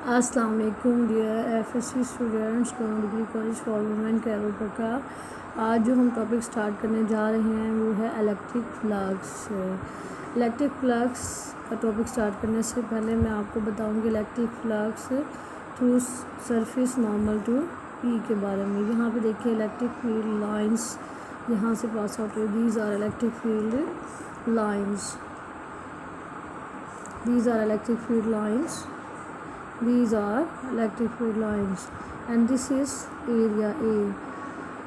अस्सलाम वालेकुम dear FSc students government degree college for women कैरोपर का आज जो हम टॉपिक स्टार्ट करने जा रहे हैं वो है इलेक्ट्रिक फ्लक्स। इलेक्ट्रिक फ्लक्स का टॉपिक स्टार्ट करने से पहले मैं आपको बताऊंगी electric flux through surface normal to E के बारे में। यहाँ पे देखिए इलेक्ट्रिक फील्ड लाइंस यहाँ से पास आउट हुई। These are electric field lines, these are electric field lines, these are electric field lines, and this is area A,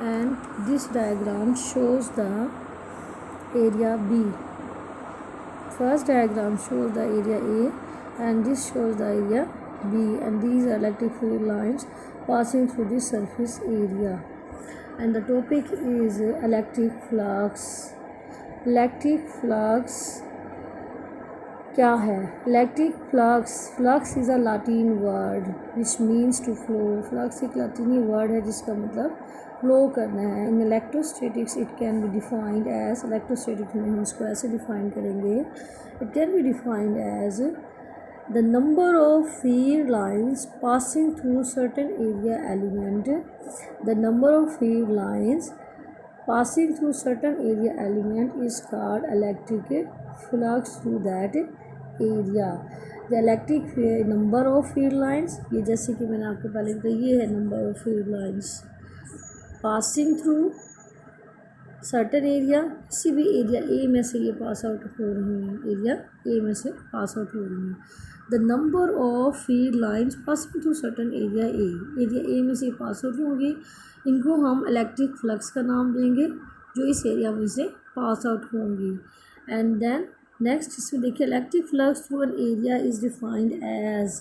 and this diagram shows the area B. First diagram shows the area A and this shows the area B, and these are electric field lines passing through the surface area, and the topic is electric flux. Electric flux क्या है? Electric flux is a Latin word which means to flow. Flux एक लातिनी word है जिसका मतलब flow करना है। In electrostatics it can be defined as, electrostatics में हम इसको ऐसे डिफाइन करेंगे, it can be defined as the number of field lines passing through certain area element. The number of field lines passing through certain area element is called electric flux through that area. The electric number of field lines, ये जैसे कि मैंने आपको पहले बताया, ये है number of field lines passing through certain area। किसी भी एरिया ए में से ये पास आउट हो रही हैं, एरिया ए में से पास आउट हो रही हैं। The number of field lines passing through certain area A, area A में से पास आउट होंगी, इनको हम इलेक्ट्रिक फ्लक्स का नाम देंगे जो इस एरिया में से पास आउट होंगी। एंड देन नेक्स्ट इसमें देखिए electric flux through an area is defined as,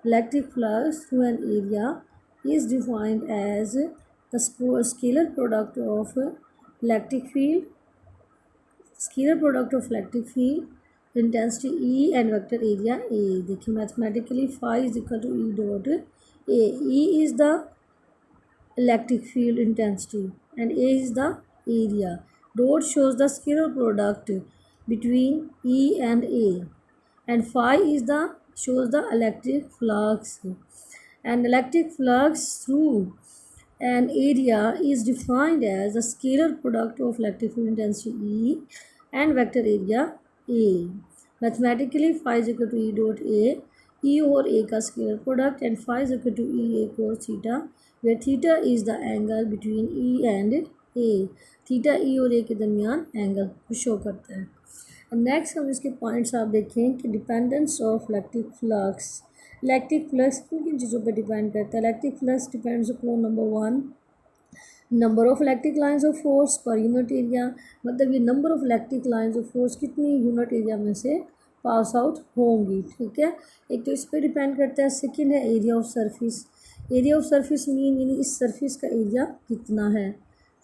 electric flux through an area is defined as the scalar product of electric field, scalar product of electric field intensity E and vector area A. देखिए mathematically phi is equal to E dot A. E is the electric field intensity and A is the area. Dot shows the scalar product between E and A, and phi is the shows the electric flux, and electric flux through an area is defined as the scalar product of electric field intensity E and vector area A. Mathematically phi is equal to E dot A, E और A का scalar product, and phi is equal to E A cos theta, where theta is the angle between E and A. Theta E और A के दरमियान angle को show करता है। Next हम इसके पॉइंट्स आप देखें कि dependence of electric flux. Electric flux किन किन चीज़ों पर डिपेंड करता है? Electric flux depends upon number 1 number of electric lines of force per unit area, मतलब ये number of electric lines of force कितनी यूनिट एरिया में से पास आउट होंगी। ठीक है, एक तो इस पर डिपेंड करता है। सेकंड है area of surface. Area of surface mean यानी इस सरफेस का एरिया कितना है।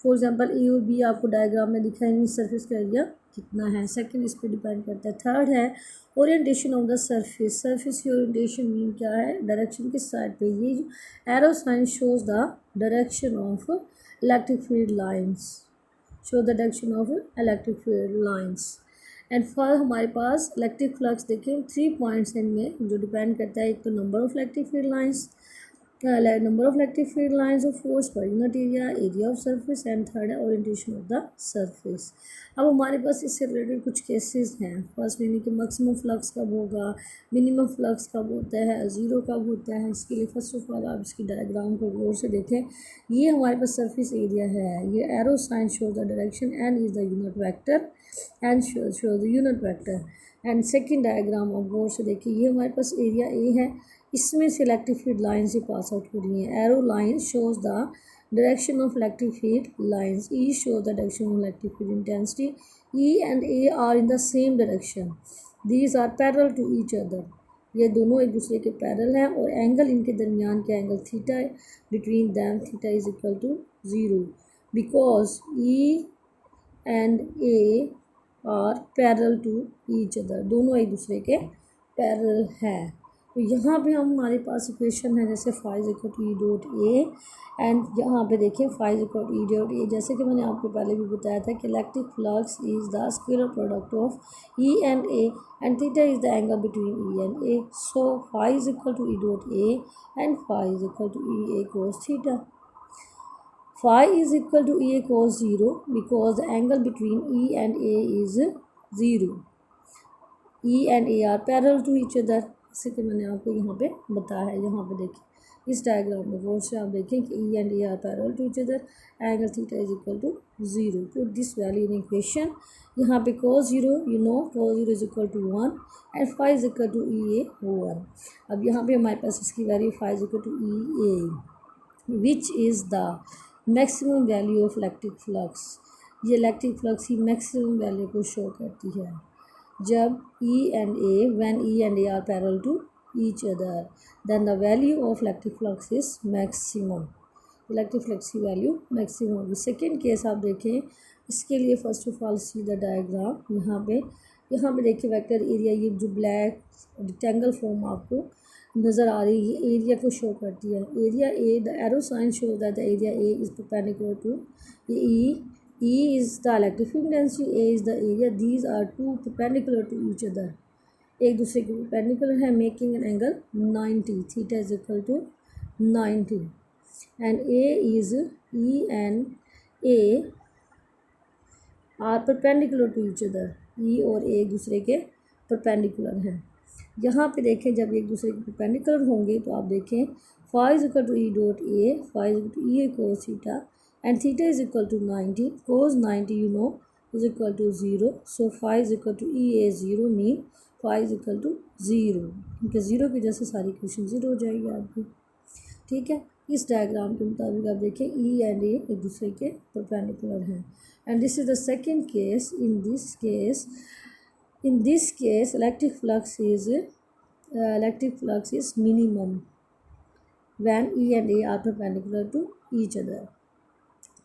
फॉर एग्जांपल ए और बी आपको डायग्राम में दिखा है, इस सरफेस का एरिया कितना है। सेकंड इस पर डिपेंड करता है। थर्ड है orientation of the surface. Surface की ओरिएंटेशन मीन क्या है? डायरेक्शन किस साइड पे। ये जो arrow sign shows the direction of electric field lines, show the direction of electric field lines. And for हमारे पास इलेक्ट्रिक फ्लक्स देखिए 3 पॉइंट्स हैं इनमें जो डिपेंड करता है। एक तो number of electric field lines, number of electric field lines of force per unit area, area of surface, and third है ओरिएंटेशन ऑफ द सरफेस। अब हमारे पास इससे रिलेटेड कुछ केसेस हैं। फर्स्ट यानी कि मैक्सिमम फ्लक्स कब होगा, मिनिमम फ्लक्स कब होता है, ज़ीरो कब होता है। इसके लिए फर्स्ट ऑफ ऑल आप इसकी डायग्राम को गौर से देखें। ये हमारे पास सरफेस एरिया है, ये arrow sign show the direction, and is the unit vector, and show the unit vector. And second diagram आप गौर से देखिए, ये हमारे पास एरिया ए है, इसमें से इलेक्ट्रिक फील्ड लाइन से पास आउट हो रही हैं। Arrow line shows the direction of electric field lines, E shows the direction of electric field intensity. E and A are in the same direction, these are parallel to each other. ये दोनों एक दूसरे के parallel हैं, और angle इनके दरमियान के एंगल थीटा है, between them theta is equal to 0, because E and A are parallel to each other, दोनों एक दूसरे के पैरेलल हैं। तो यहाँ पे हमारे पास इक्वेशन है जैसे phi is equal to E dot A, and यहाँ पे देखिए phi is equal to E dot A, जैसे कि मैंने आपको पहले भी बताया था कि electric flux is the scalar product of E and A, and theta is the angle between E and A. So phi is equal to E dot A and phi is equal to E A cos theta. Phi is equal to E A cos 0 because the angle between E and A is 0. E and A are parallel to each other. जैसे कि मैंने आपको यहाँ पे बताया है. यहाँ पे देखिए इस डायग्राम में गौर से आप देखें कि E and A are parallel to each other. Angle theta is equal to 0. Put this value in equation. यहाँ पे cos 0 you know cos 0 is equal to 1 and phi is equal to E A 1. अब यहाँ पे हमारे पास इसकी value phi is equal to E A, which is the maximum value of electric flux. ये electric flux की maximum value को show करती है जब E and A when E and A are parallel to each other, then the value of electric flux is maximum. Electric flux की value maximum होगी. Second case आप देखें, इसके लिए first of all see the diagram. यहाँ पे देखिए vector area, ये जो ब्लैक रेक्टेंगल फॉर्म आपको नज़र आ रही है, एरिया को शो करती है. Area A, the arrow sign shows that the area A is perpendicular to E is the electric field density, A is the area. These are two perpendicular to each other, एक दूसरे के perpendicular है, making an angle 90. Theta is equal to 90 and A is E and A are perpendicular to each other. E और A एक दूसरे के perpendicular हैं. यहाँ पे देखें जब एक दूसरे के परपेंडिकुलर होंगे तो आप देखें phi is equal to E dot A, phi is equal to E A cos theta and theta is equal to 90. Cos 90 you know is equal to 0. So phi is equal to E A 0 mean phi is equal to 0, क्योंकि 0 की वजह से सारी equation 0 हो जाएगी आपकी. ठीक है, इस डायग्राम के मुताबिक आप देखें ई एंड ए एक दूसरे के परपेंडिकुलर हैं. And this is the second case. In this case, electric flux is minimum when E and A are perpendicular to each other.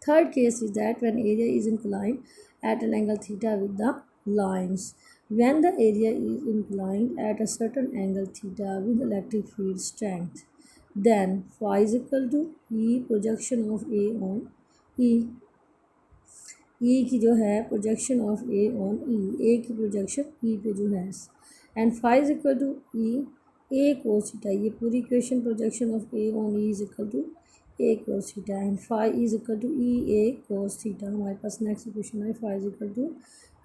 Third case is that when area is inclined at an angle theta with the lines. When the area is inclined at a certain angle theta with electric field strength, then phi is equal to E projection of A on E. E की जो है projection of A on E, A की projection E पे जो है, and phi is equal to E A cos theta. ये पूरी equation projection of A on E is equal to A cos theta and phi is equal to E A cos theta. हमारे पास next equation है phi is equal to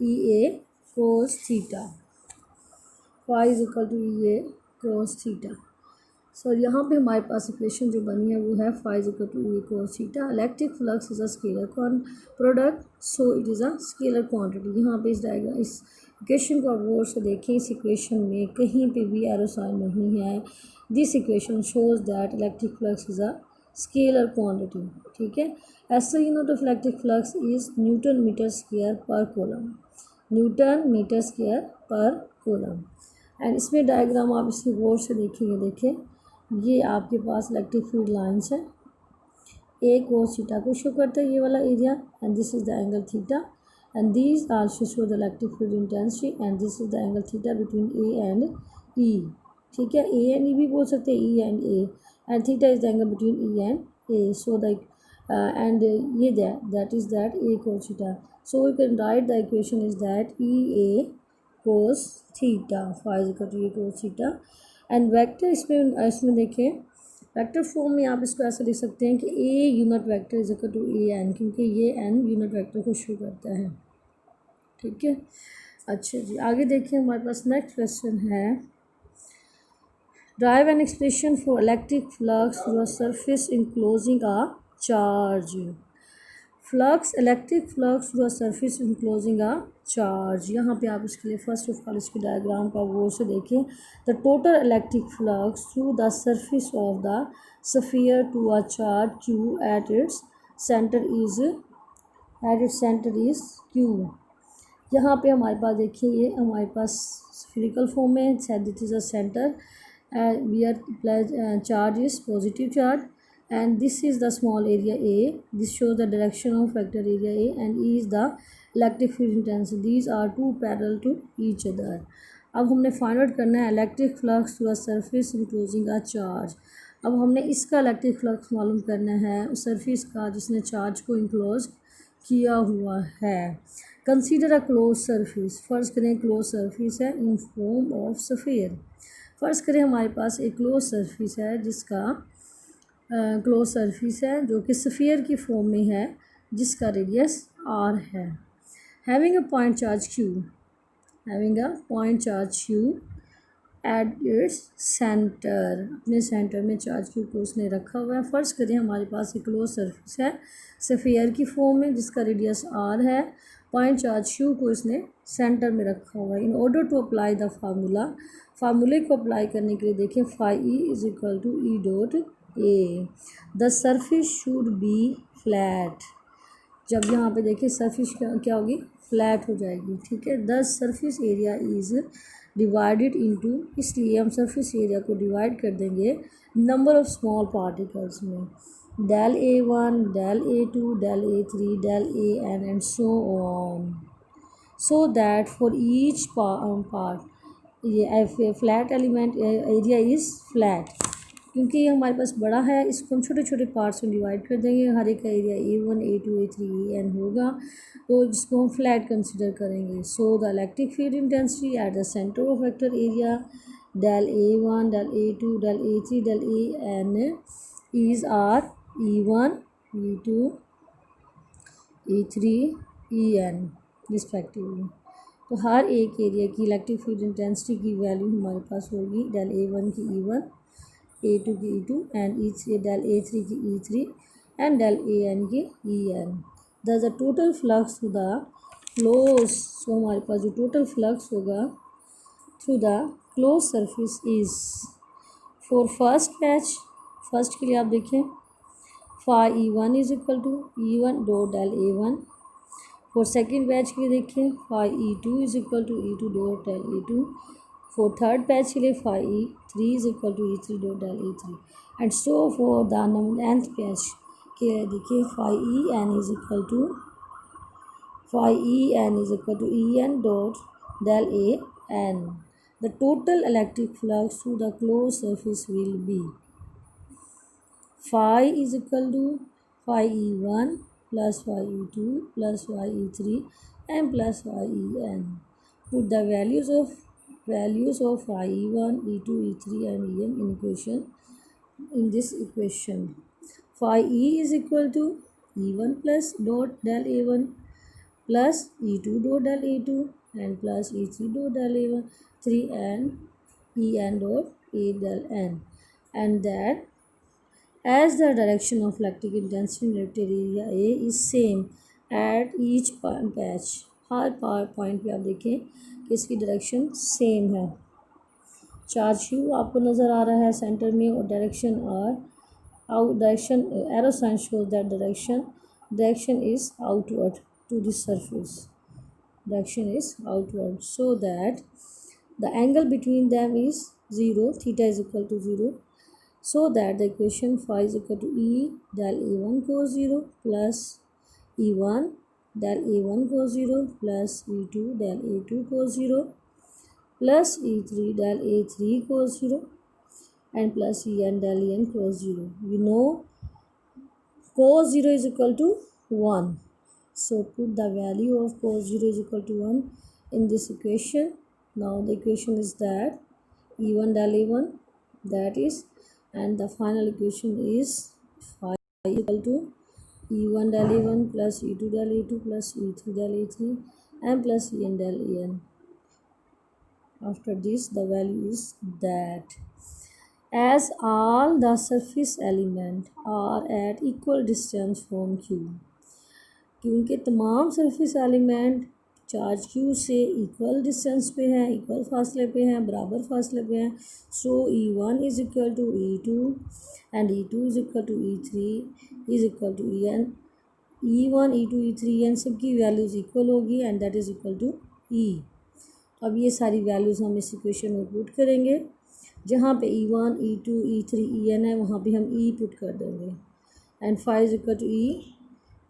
E A cos theta. Phi is equal to E A cos theta. सो यहाँ पे हमारे पास equation जो बनी है वो है phi is equal to E cos theta. Electric flux is a scalar product, so it is a scalar quantity. यहाँ पे इस इक्वेशन को आप गौर से देखें. इस इक्वेशन में कहीं पे भी एरो साइन नहीं है. This equation shows that electric flux is a scalar quantity. ठीक है, ऐसा unit of electric flux is newton metre square per coulomb. Newton metre square per kolam. And इसमें डायग्राम आप इसकी गौर से देखेंगे. देखें ये आपके पास इलेक्ट्रिक फील्ड लाइंस है. ए कोस थीटा को शो करता है ये वाला area, and this is the angle theta, and these also show the electric field intensity, and this is the angle theta between A and E. ठीक है, A and E भी बोल सकते हैं, E and A, and theta is the angle between E and A. So the and ये that is that A cos theta. So you can write the equation is that E A cos theta, phi is equal to A cos theta. And vector इसमें देखें vector form में आप इसको ऐसे लिख सकते हैं कि A unit vector is equal to A n, क्योंकि ये एन यूनिट वेक्टर को शो करता है. ठीक है, अच्छा जी आगे देखिए. हमारे पास नेक्स्ट क्वेश्चन है, derive an expression for electric flux through a surface enclosing a charge. Flux, electric flux through a surface enclosing a charge. यहाँ पे आप इसके लिए फर्स्ट ऑफ ऑल इसकी डायग्राम का वो से देखें. The total electric flux through the surface of the sphere to a charge q at its centre is q. यहाँ पे हमारे पास देखिए ये हमारे पास स्फीरिकल फॉर्म में this is a centre where charge is positive charge, and this is the small area A. This shows the direction of vector area A, and E is the electric field intensity. These are two parallel to each other. अब हमने find out करना है electric flux through a surface enclosing a charge. अब हमने इसका electric flux मालूम करना है उस सरफेस का जिसने चार्ज को इनक्लोज किया हुआ है। कंसीडर अ क्लोज सरफेस, फ़र्ज़ करें क्लोज सरफेस है इन फॉर्म ऑफ सफ़ेयर। फ़र्ज़ करें हमारे पास एक क्लोज सरफेस है जिसका क्लोज सरफेस है जो कि सफ़ेयर की फॉर्म में है जिसका रेडियस r है। Having a point charge q, having a point charge q eight its centre, अपने सेंटर में चार्ज q को उसने रखा हुआ है। फ़र्ज़ करें हमारे पास एक क्लोज सरफेस है सफ़ेयर की फॉर्म में जिसका रेडियस r है। पॉइंट चार्ज q को इसने सेंटर में रखा हुआ है। In order to apply the फार्मूले को अप्लाई करने के लिए देखें phi E is equal to E dot A. The surface should be flat, जब यहाँ पे देखिए सरफेस क्या होगी, फ्लैट हो जाएगी, ठीक है। The surface area is divided into, इसलिए हम सरफेस एरिया को डिवाइड कर देंगे नंबर ऑफ स्मॉल पार्टिकल्स में, del A1, del A2, del A3, del AN and so on, so that for each part ये flat element area is flat. क्योंकि ये हमारे पास बड़ा है इसको हम छोटे छोटे पार्ट्स में डिवाइड कर देंगे, हर एक का area A1, A2, A3, AN होगा, तो जिसको हम फ्लैट कंसिडर करेंगे। So the electric field intensity at the centre of vector area del A1, del A2, del A3, del AN is are E1, E2, E3, EN respectively. तो हर एक area की electric field intensity की value हमारे पास होगी del A1 की E1, A2 की E2 and E3 del A3 की E3 एंड डेल AN की EN। The total flux through the close, so हमारे पास जो टोटल फ्लक्स होगा through the close surface is for first patch, first के लिए आप देखें phi E1 is equal to E1 dot del A1। For second batch के लिए देखिए phi E2 is equal to E2 dot del A2। For third batch के लिए phi E3 is equal to E3 dot del A3 and so for the nth batch के देखिए phi EN is equal to EN dot del AN। The total electric flux through the close surface will be phi is equal to phi E1 plus phi E2 plus phi E3 and plus phi EN. Put the values of phi E1, E2, E3 and EN in this equation. Phi E is equal to E1 plus dot del A1 plus E2 dot del A2 and plus E3 dot del A1 3 and EN dot A del N, and that as the direction of electric intensity in electric area A is same at each patch, हर point पे आप देखें कि इसकी direction same है। Charge Q आपको नज़र आ रहा है सेंटर में और direction direction arrow sign shows that direction is outward to this surface, direction is outward, so that the angle between them is 0, theta is equal to 0, so that the equation phi is equal to E del A1 cos 0 plus E1 del A1 cos 0 plus E2 del A2 cos 0 plus E3 del A3 cos 0 and plus EN del EN cos 0. We know cos 0 is equal to 1. So put the value of cos 0 is equal to 1 in this equation. Now the equation is that E1 del A1, that is, and the final equation is phi equal to E1 del A1 plus E2 del A2 plus E3 del A3 and plus EN del EN. After this the value is that as all the surface element are at equal distance from Q, क्योंकि तमाम surface element charge Q से equal distance पे हैं, equal फासले पे हैं, बराबर फासले पे हैं, so E1 is equal to E2 and E2 is equal to E3 is equal to EN। E1, E2, E3, EN सबकी वैल्यूज़ इक्वल होगी and that is equal to E। अब ये सारी वैल्यूज़ हम इस इक्वेशन में पुट करेंगे, जहाँ पे E1, E2, E3, EN है वहाँ पे हम E पुट कर देंगे and phi is equal to E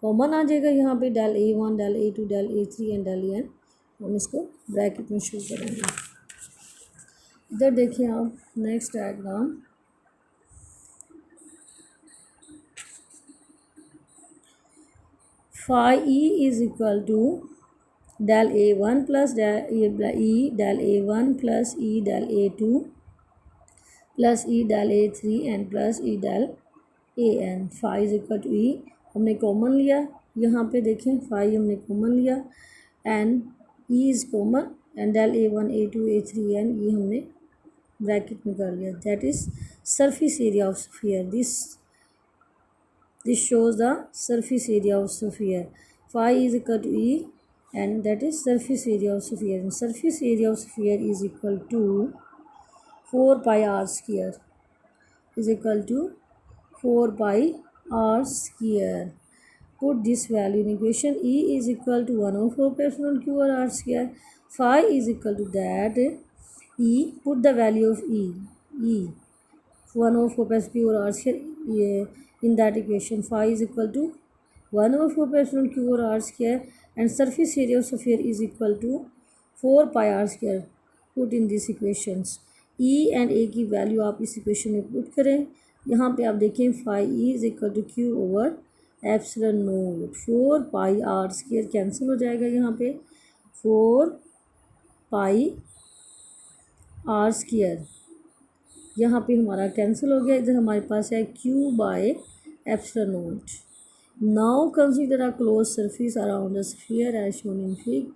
common आ जाएगा यहाँ पे del A1, del A2, del A3 and del EN, हम इसको ब्रैकेट में शो करेंगे। इधर देखिए आप next diagram, phi E is equal to del A1 plus del E del A1 plus E del A2 plus E del A3 and plus E del AN. phi is equal to E हमने common लिया, यहाँ पे देखें phi हमने common लिया, and E is common and del A1 A2 A3 and ये हमने bracket में कर लिया. That is surface area of sphere. This shows the surface area of sphere. Phi is equal to E and that is surface area of sphere. And surface area of sphere is equal to 4 pi r square is equal to 4 pi r square. Put this value in equation. E is equal to 1 over 4 pi epsilon q over r square. Phi is equal to that. E, put the value of E. 1 over 4 pi q over r square in that equation. Phi is equal to 1 over 4 pi epsilon q over r square and surface area of sphere is equal to 4 pi r square. Put in these equations. E and A की value आप इस equation में put करें. यहाँ पे आप देखें phi E is equal to q over epsilon note 4 pi r square cancel हो जाएगा. यहाँ पे 4 pi r square यहाँ पे हमारा कैंसिल हो गया. इधर हमारे पास है q by epsilon naught. Now consider a close surface around the sphere as shown in fig.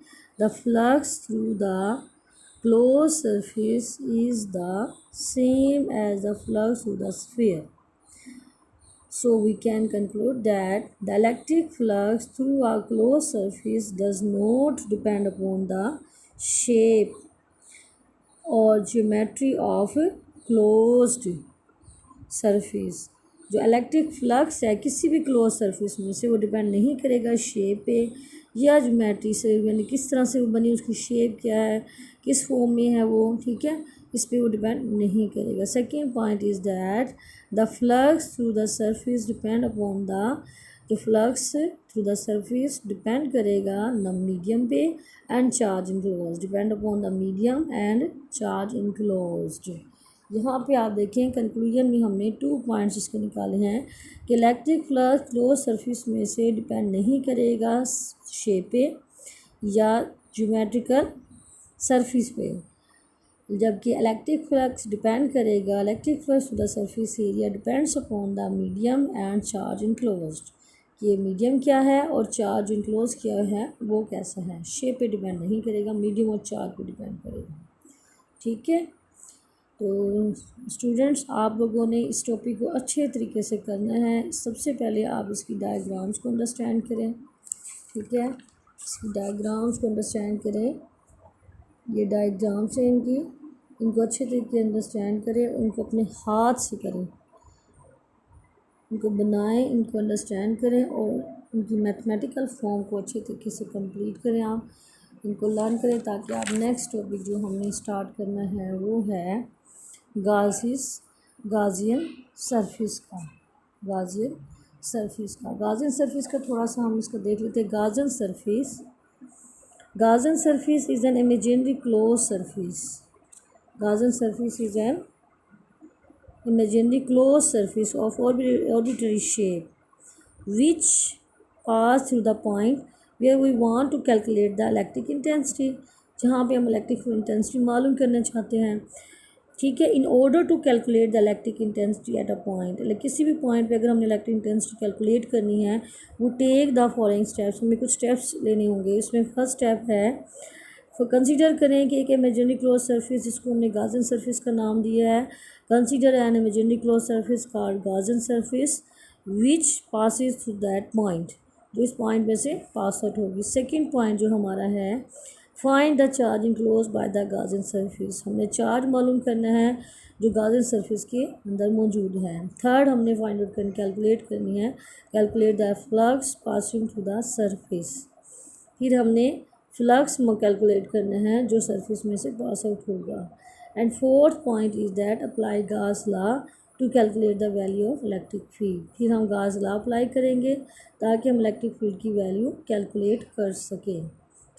The flux through the close surface is the same as the flux through the sphere. So we can conclude that the electric flux through a closed surface does not depend upon the shape or geometry of closed surface. जो electric flux है किसी भी close surface में से वो depend नहीं करेगा shape पे या ज्योमेट्री से, यानी किस तरह से वो बनी, उसकी शेप क्या है, किस फॉर्म में है वो, ठीक है, इस पे वो डिपेंड नहीं करेगा. Second point is that the flux through the surface depend upon the, जो flux through the surface depend करेगा द मीडियम पे and charge enclosed. Depend upon the medium and charge enclosed. यहाँ पे आप देखें कंक्लूजन में हमने 2 पॉइंट्स इसके निकाले हैं कि इलेक्ट्रिक फ्लक्स क्लोज सरफेस में से डिपेंड नहीं करेगा शेप पे या ज्योमेट्रिकल सरफेस पे, जबकि इलेक्ट्रिक फ्लक्स डिपेंड करेगा, electric flux to the surface area depends upon the medium and charge enclosed. ये मीडियम क्या है और चार्ज इनक्लोज क्या है, वो कैसा है, शेप पे डिपेंड नहीं करेगा, मीडियम और चार्ज पे डिपेंड करेगा. ठीक है, तो स्टूडेंट्स आप लोगों ने इस टॉपिक को अच्छे तरीके से करना है. सबसे पहले आप इसकी डायग्राम्स को अंडरस्टैंड करें. ठीक है, इसकी डायग्राम्स को अंडरस्टैंड करें. ये डायग्राम्स हैं इनको अच्छे तरीके अंडरस्टैंड करें, उनको अपने हाथ से करें, इनको बनाएं, इनको अंडरस्टैंड करें और उनकी मैथमेटिकल फॉर्म को अच्छे तरीके से कंप्लीट करें. आप इनको लर्न करें ताकि आप नेक्स्ट टॉपिक जो हमने स्टार्ट करना है वो है गाजियन सरफेस का. गाजियन सरफेस का थोड़ा सा हम इसको देख लेते हैं. Gaussian surface is an imaginary close surface. Gaussian surface is an imaginary closed surface of arbitrary shape which pass through the point where we want to calculate the electric intensity. जहाँ पे हम इलेक्ट्रिक इंटेंसिटी मालूम करना चाहते हैं. ठीक है, in order to calculate the electric intensity at a point, किसी भी पॉइंट पे अगर हमने इलेक्ट्रिक इंटेंसिटी कैलकुलेट करनी है वो टेक द फॉलोइंग स्टेप्स, हमें कुछ स्टेप्स लेने होंगे. इसमें फर्स्ट स्टेप है कंसीडर करें कि एक इमेजिनरी क्लोज सरफेस जिसको हमने गाजियन सरफेस का नाम दिया है. Consider an imaginary close surface called Gaussian surface which passes through that point, जो इस पॉइंट में से पास आउट होगी. सेकेंड पॉइंट जो हमारा है find the charge enclose by the Gaussian surface, हमने चार्ज मालूम करना है जो गाजियन सरफेस के अंदर मौजूद है. थर्ड हमने फाइंड आउट करनी कैलकुलेट करनी है, calculate the flux passing through the surface. फिर हमने फ्लक्स कैलकुलेट करना है जो सरफेस में से पास आउट होगा. And fourth point is that apply Gauss law to calculate the value of electric field. फिर हम गास लॉ अप्लाई करेंगे ताकि हम इलेक्ट्रिक फील्ड की वैल्यू कैलकुलेट कर सकें.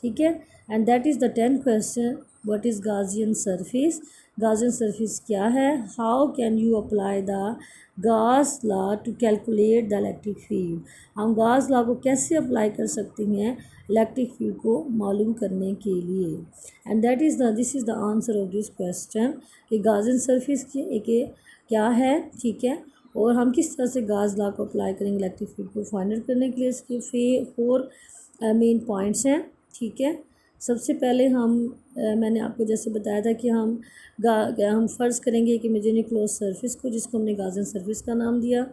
ठीक है, and that is the 10th question what is Gaussian surface? Gaussian surface क्या है? How can you apply the Gauss law to calculate the electric field? हम गॉस लॉ को कैसे अप्लाई कर सकते हैं इलेक्ट्रिक फील्ड को मालूम करने के लिए? And that is the this is the answer of this question कि गाउसियन सरफेस की एक क्या है, ठीक है, और हम किस तरह से गॉस लॉ को अप्लाई करेंगे इलेक्ट्रिक फील्ड को फाइंड आउट करने के लिए। इसके 4 मेन पॉइंट्स हैं, ठीक है। सबसे पहले मैंने आपको जैसे बताया था कि हम फ़र्ज़ करेंगे कि इमेजिनरी क्लोज सरफेस को, जिसको हमने गाउसियन सरफेस का नाम दिया,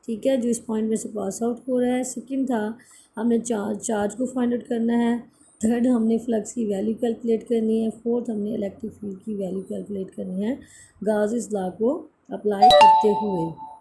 ठीक है, जो इस पॉइंट में से पास आउट हो रहा है। सेकंड था हमने चार्ज को फाइंड आउट करना है। थर्ड हमने फ्लक्स की वैल्यू कैलकुलेट करनी है। फोर्थ हमने इलेक्ट्रिक फील्ड की वैल्यू कैलकुलेट करनी है गाउस लॉ को अप्लाई करते हुए।